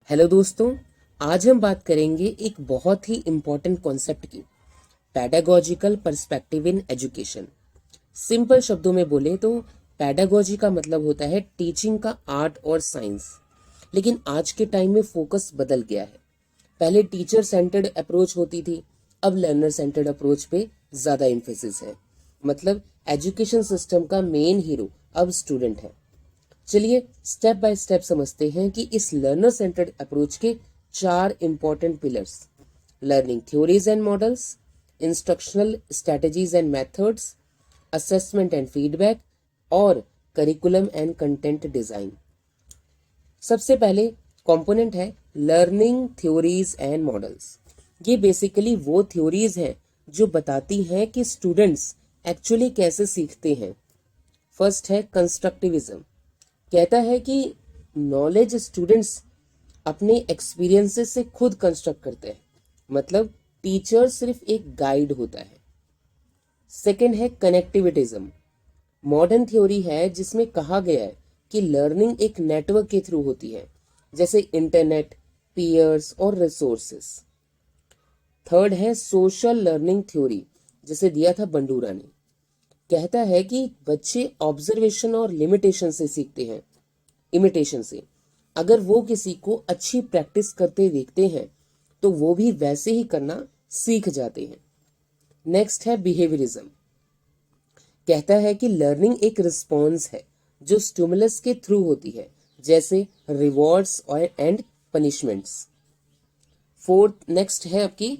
Hello दोस्तों, आज हम बात करेंगे एक बहुत ही इम्पोर्टेंट कॉन्सेप्ट की, पैडागॉजिकल पर्सपेक्टिव इन एजुकेशन। सिंपल शब्दों में बोले तो पैडागॉजी का मतलब होता है टीचिंग का आर्ट और साइंस। लेकिन आज के टाइम में फोकस बदल गया है। पहले टीचर सेंटर्ड अप्रोच होती थी, अब लर्नर सेंटर्ड अप्रोच पे ज़्यादा इम्फेसिस है। मतलब एजुकेशन सिस्टम का मेन हीरो अब स्टूडेंट है। चलिए स्टेप बाय स्टेप समझते हैं कि इस लर्नर सेंटर्ड अप्रोच के 4 important pillars: learning theories and models, instructional strategies and methods, assessment and feedback और करिकुलम एंड कंटेंट डिजाइन। सबसे पहले कंपोनेंट है लर्निंग थ्योरीज एंड मॉडल्स। ये बेसिकली वो थ्योरीज हैं जो बताती हैं कि स्टूडेंट्स एक्चुअली कैसे सीखते हैं। फर्स्ट है कंस्ट्रक्टिविज्म। कहता है कि नॉलेज स्टूडेंट्स अपने एक्सपीरियंसेस से खुद कंस्ट्रक्ट करते हैं, मतलब टीचर सिर्फ एक गाइड होता है। सेकंड है कनेक्टिविटिज्म। मॉडर्न थ्योरी है जिसमें कहा गया है कि लर्निंग एक नेटवर्क के थ्रू होती है, जैसे इंटरनेट, पीयर्स और रिसोर्सेस। थर्ड है सोशल लर्निंग थ्योरी, जिसे दिया था बंडूरा ने। कहता है कि बच्चे ऑब्जर्वेशन और लिमिटेशन से सीखते हैं, इमिटेशन से। अगर वो किसी को अच्छी प्रैक्टिस करते देखते हैं तो वो भी वैसे ही करना सीख जाते हैं। नेक्स्ट है बिहेवियरिज्म। कहता है कि लर्निंग एक रिस्पॉन्स है जो स्टिमुलस के थ्रू होती है, जैसे रिवॉर्ड्स और एंड पनिशमेंट्स। फोर्थ नेक्स्ट है आपकी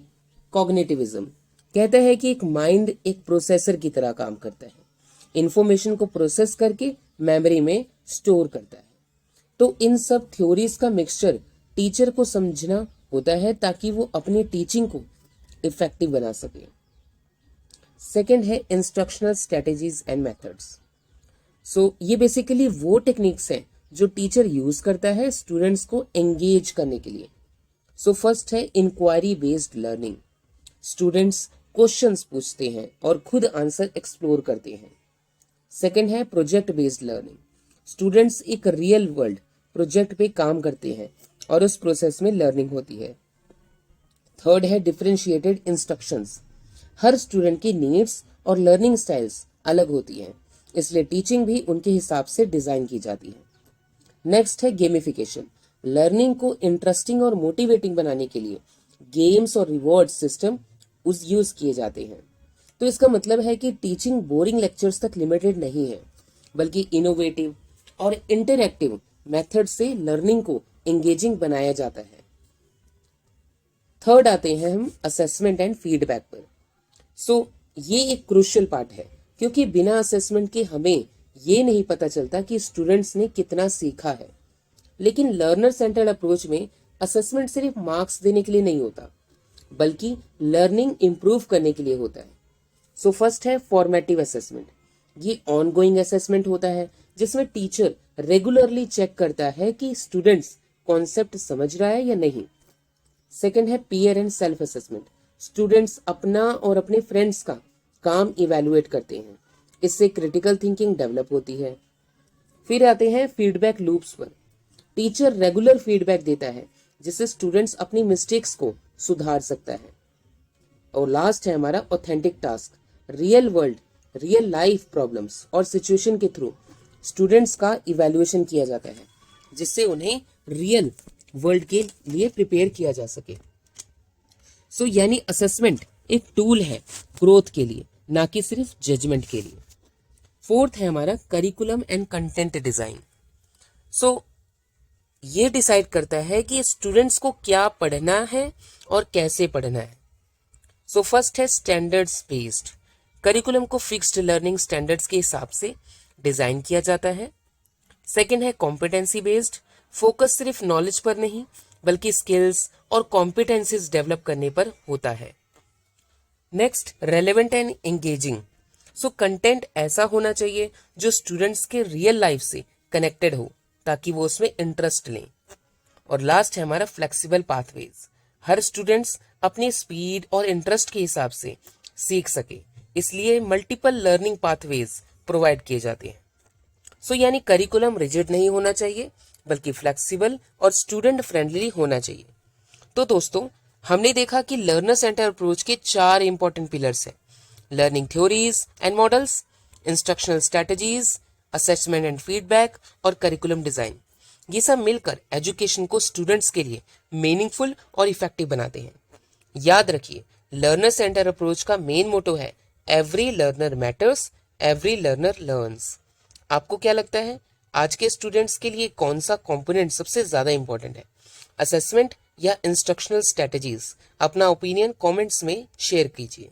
कॉग्निटिविज्म। कहता है कि एक माइंड एक प्रोसेसर की तरह काम करता है, इंफॉर्मेशन को प्रोसेस करके मेमोरी में स्टोर करता है। तो इन सब थ्योरीज का मिक्सचर टीचर को समझना होता है ताकि वो अपनी टीचिंग को इफेक्टिव बना सके। सेकंड है इंस्ट्रक्शनल स्ट्रेटेजीज एंड मेथड्स। ये बेसिकली वो टेक्निक्स हैं जो टीचर यूज करता है स्टूडेंट्स को एंगेज करने के लिए। फर्स्ट है inquiry based learning. Students questions पूछते हैं और खुद आंसर एक्सप्लोर करते हैं। सेकंड है प्रोजेक्ट बेस्ड लर्निंग। स्टूडेंट्स एक रियल वर्ल्ड प्रोजेक्ट पे काम करते हैं और उस प्रोसेस में लर्निंग होती है। थर्ड है डिफरेंशिएटेड इंस्ट्रक्शंस। हर स्टूडेंट की नीड्स और लर्निंग स्टाइल्स अलग होती हैं, इसलिए टीचिंग भी उनके हिसाब से डिजाइन की जाती है। नेक्स्ट है गेमिफिकेशन। लर्निंग को इंटरेस्टिंग और मोटिवेटिंग बनाने के लिए गेम्स और रिवॉर्ड सिस्टम यूज किए जाते हैं। तो इसका मतलब है कि टीचिंग बोरिंग लेक्चर्स तक लिमिटेड नहीं है, बल्कि इनोवेटिव और इंटरैक्टिव मेथड से लर्निंग को एंगेजिंग बनाया जाता है। थर्ड आते हैं हम असेसमेंट एंड फीडबैक पर। ये एक क्रूशियल पार्ट है, क्योंकि बिना असेसमेंट के हमें ये नहीं पता चलता कि स्टूडेंट्स ने कितना सीखा है। लेकिन लर्नर सेंटर्ड अप्रोच में असेसमेंट सिर्फ मार्क्स देने के लिए नहीं होता, बल्कि लर्निंग इंप्रूव करने के लिए होता है। फर्स्ट है फॉर्मेटिव असेसमेंट। ये ऑनगोइंग असेसमेंट होता है जिसमें टीचर रेगुलरली चेक करता है कि स्टूडेंट्स कॉन्सेप्ट समझ रहा है या नहीं। सेकंड है peer and self assessment. Students अपना और अपने फ्रेंड्स का काम इवेलुएट करते हैं, इससे क्रिटिकल थिंकिंग डेवलप होती है। फिर आते हैं फीडबैक लूप्स पर। टीचर रेगुलर फीडबैक देता है जिससे स्टूडेंट्स अपनी मिस्टेक्स को सुधार सकता है। और लास्ट है हमारा authentic task. Real world, real life problems और सिचुएशन के थ्रू स्टूडेंट्स का इवैल्यूएशन किया जाता है, जिससे उन्हें रियल वर्ल्ड के लिए प्रिपेयर किया जा सके। यानी असेसमेंट एक टूल है ग्रोथ के लिए, ना कि सिर्फ जजमेंट के लिए। फोर्थ है हमारा करिकुलम एंड कंटेंट डिजाइन। ये डिसाइड करता है कि स्टूडेंट्स को क्या पढ़ना है और कैसे पढ़ना है। फर्स्ट है स्टैंडर्ड्स बेस्ड। करिकुलम को फिक्स्ड लर्निंग स्टैंडर्ड्स के हिसाब से डिजाइन किया जाता है। सेकंड है कॉम्पिटेंसी बेस्ड। फोकस सिर्फ नॉलेज पर नहीं, बल्कि स्किल्स और कॉम्पिटेंसीज डेवलप करने पर होता है। Next relevant and engaging. Content ऐसा होना चाहिए जो स्टूडेंट्स के रियल लाइफ से कनेक्टेड हो, ताकि वो उसमें इंटरेस्ट लें। और लास्ट है हमारा फ्लेक्सिबल पाथवेज। हर स्टूडेंट्स अपनी स्पीड और इंटरेस्ट के हिसाब से सीख सके, इसलिए मल्टीपल लर्निंग पाथवेज प्रोवाइड किए जाते हैं। यानी करिकुलम रिजिड नहीं होना चाहिए, बल्कि फ्लेक्सिबल और स्टूडेंट फ्रेंडली होना चाहिए। तो दोस्तों, हमने देखा कि लर्नर सेंटर अप्रोच के 4 इंपॉर्टेंट पिलर्स हैं: learning theories and models, instructional strategies, assessment and feedback और करिकुलम डिजाइन। ये सब मिलकर एजुकेशन को स्टूडेंट्स के लिए मीनिंगफुल और इफेक्टिव बनाते हैं। याद रखिए, लर्नर सेंटर अप्रोच का मेन मोटो है every learner matters, every learner learns. आपको क्या लगता है, आज के स्टूडेंट्स के लिए कौन सा कंपोनेंट सबसे ज्यादा इंपॉर्टेंट है, असेसमेंट या इंस्ट्रक्शनल स्ट्रेटजीज? अपना ओपिनियन कमेंट्स में शेयर कीजिए।